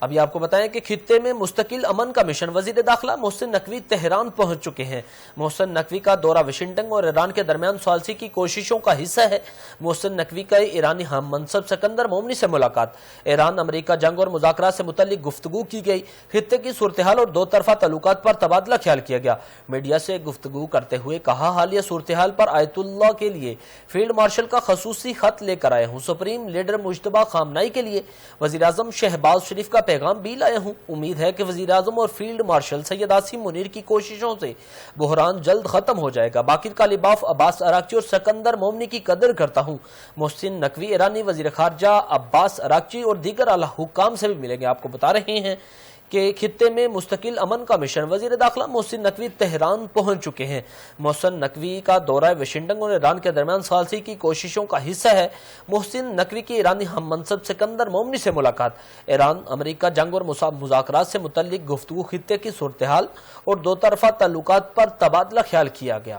ابھی آپ کو بتائیں کہ خطے میں مستقل امن کا مشن وزیر داخلہ محسن نقوی تہران پہنچ چکے ہیں۔ محسن نقوی کا دورہ واشنگٹن اور ایران کے درمیان ثالثی کی کوششوں کا حصہ ہے۔ محسن نقوی کا ایرانی ہم منصب سکندر مومنی سے ملاقات، ایران امریکہ جنگ اور مذاکرات سے متعلق گفتگو کی گئی، خطے کی صورتحال اور دو طرفہ تعلقات پر تبادلہ خیال کیا گیا۔ میڈیا سے گفتگو کرتے ہوئے کہا، حالیہ صورتحال پر آیت اللہ کے لیے فیلڈ مارشل کا خصوصی خط لے کر آئے ہوں، سپریم لیڈر مجتبیٰ خامنائی کے لیے وزیراعظم شہباز شریف کا پیغام بھی لایا ہوں۔ امید ہے کہ وزیراعظم اور فیلڈ مارشل سید عاصم منیر کی کوششوں سے بحران جلد ختم ہو جائے گا۔ باقر کا لباف عباس اراغچی اور سکندر مومنی کی قدر کرتا ہوں۔ محسن نقوی ایرانی وزیر خارجہ عباس اراغچی اور دیگر اعلیٰ حکام سے بھی ملیں گے۔ آپ کو بتا رہے ہیں کہ خطے میں مستقل امن کا مشن وزیر داخلہ محسن نقوی تہران پہنچ چکے ہیں۔ محسن نقوی کا دورہ واشنگٹن اور ایران کے درمیان ثالثی کی کوششوں کا حصہ ہے۔ محسن نقوی کی ایرانی ہم منصب سکندر مومنی سے ملاقات، ایران امریکہ جنگ اور مذاکرات سے متعلق گفتگو، خطے کی صورتحال اور دو طرفہ تعلقات پر تبادلہ خیال کیا گیا۔